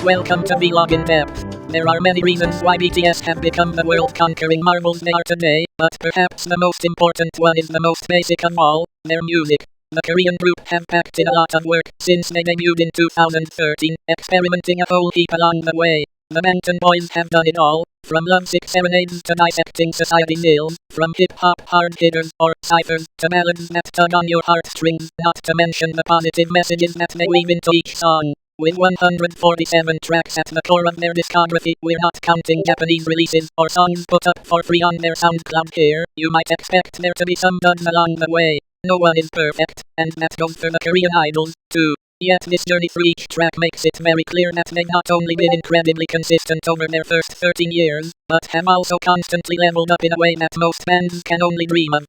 Welcome to Vlog in Depth. There are many reasons why BTS have become the world-conquering marvels they are today, but perhaps the most important one is the most basic of all, their music. The Korean group have packed in a lot of work since they debuted in 2013, experimenting a whole heap along the way. The Bangtan Boys have done it all, from lovesick serenades to dissecting society's ills, from hip-hop hard hitters or ciphers to ballads that tug on your heartstrings, not to mention the positive messages that they weave into each song. With 147 tracks at the core of their discography, we're not counting Japanese releases or songs put up for free on their Soundcloud here. You might expect there to be some duds along the way. No one is perfect, and that goes for the Korean idols, too. Yet this journey through each track makes it very clear that they've not only been incredibly consistent over their first 13 years, but have also constantly leveled up in a way that most bands can only dream of.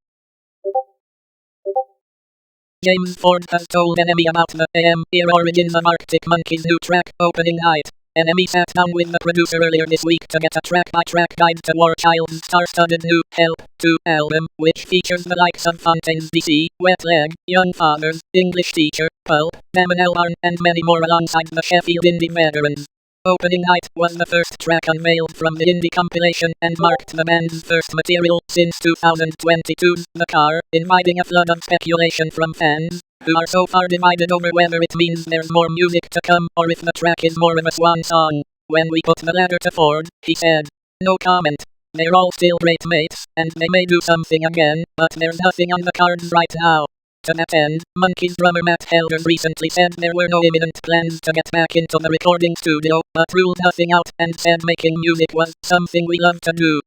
James Ford has told NME about the era origins of Arctic Monkeys' new track, Opening Night. NME sat down with the producer earlier this week to get a track-by-track guide to War Child's star-studded new Help 2 album, which features the likes of Fontaines DC, Wet Leg, Young Fathers, English Teacher, Pulp, Damon Albarn, and many more alongside the Sheffield indie veterans. Opening Night was the first track unveiled from the indie compilation and marked the band's first material since 2022's The Car, inviting a flood of speculation from fans, who are so far divided over whether it means there's more music to come or if the track is more of a swan song. When we put the latter to Ford, he said, "No comment. They're all still great mates, and they may do something again, but there's nothing on the cards right now." To that end, Monkeys drummer Matt Helders recently said there were no imminent plans to get back into the recording studio, but ruled nothing out and said making music was something we love to do.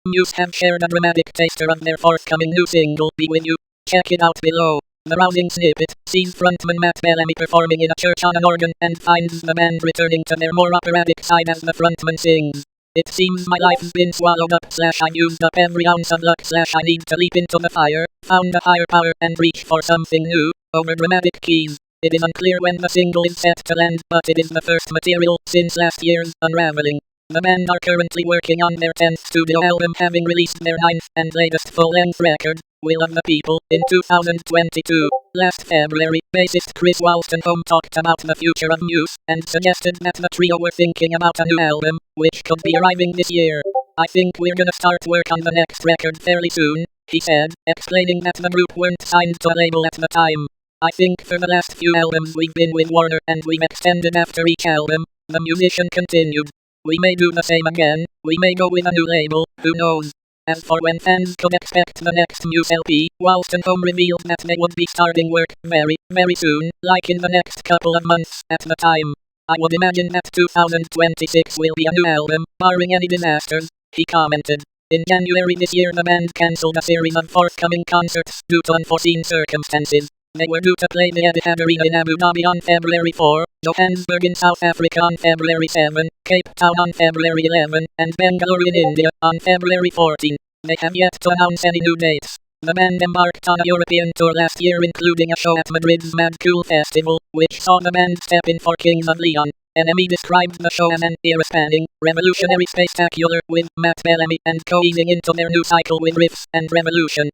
Muse have shared a dramatic taster of their forthcoming new single, Be With You. Check it out below. The rousing snippet sees frontman Matt Bellamy performing in a church on an organ and finds the band returning to their more operatic side as the frontman sings. "It seems my life's been swallowed up / I've used up every ounce of luck / I need to leap into the fire, found a higher power and reach for something new," over dramatic keys. It is unclear when the single is set to land, but it is the first material since last year's Unraveling. The band are currently working on their 10th studio album, having released their 9th and latest full-length record, Will of the People, in 2022. Last February, bassist Chris Walston-Home talked about the future of Muse, and suggested that the trio were thinking about a new album, which could be arriving this year. "I think we're gonna start work on the next record fairly soon," he said, explaining that the group weren't signed to a label at the time. "I think for the last few albums we've been with Warner and we've extended after each album," the musician continued. "We may do the same again, we may go with a new label, who knows." As for when fans could expect the next Muse LP, Walston-Home revealed that they would be starting work very, very soon, like in the next couple of months at the time. "I would imagine that 2026 will be a new album, barring any disasters," he commented. In January this year the band cancelled a series of forthcoming concerts due to unforeseen circumstances. They were due to play the Etihad Arena in Abu Dhabi on February 4, Johannesburg in South Africa on February 7, Cape Town on February 11, and Bengaluru in India on February 14. They have yet to announce any new dates. The band embarked on a European tour last year, including a show at Madrid's Mad Cool Festival, which saw the band step in for Kings of Leon. NME described the show as an era-spanning, revolutionary spectacular, with Matt Bellamy and Co easing into their new cycle with riffs and revolution.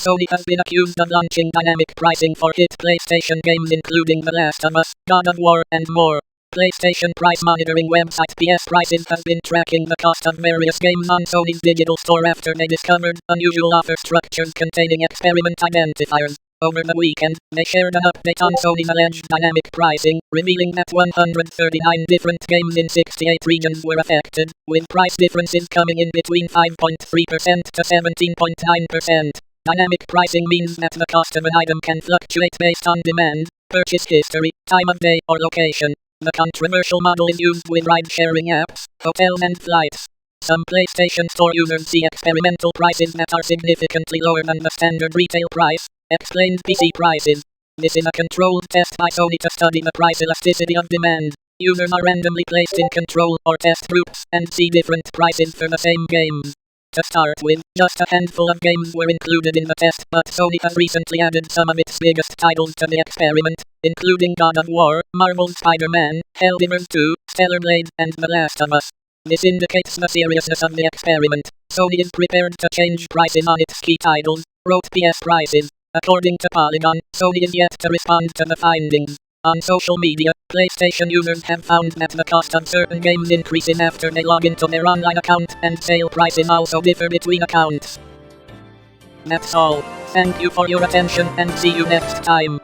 Sony has been accused of launching dynamic pricing for hit PlayStation games including The Last of Us, God of War, and more. PlayStation price monitoring website PS Prices has been tracking the cost of various games on Sony's digital store after they discovered unusual offer structures containing experiment identifiers. Over the weekend, they shared an update on Sony's alleged dynamic pricing, revealing that 139 different games in 68 regions were affected, with price differences coming in between 5.3% to 17.9%. Dynamic pricing means that the cost of an item can fluctuate based on demand, purchase history, time of day, or location. The controversial model is used with ride-sharing apps, hotels, and flights. Some PlayStation Store users see experimental prices that are significantly lower than the standard retail price, explained PC Prices. This is a controlled test by Sony to study the price elasticity of demand. Users are randomly placed in control or test groups and see different prices for the same games. To start with, just a handful of games were included in the test, but Sony has recently added some of its biggest titles to the experiment, including God of War, Marvel's Spider-Man, Helldivers 2, Stellar Blade, and The Last of Us. This indicates the seriousness of the experiment. Sony is prepared to change prices on its key titles, wrote PS Prices. According to Polygon, Sony is yet to respond to the findings. On social media, PlayStation users have found that the cost of certain games increases after they log into their online account, and sale prices also differ between accounts. That's all. Thank you for your attention and see you next time.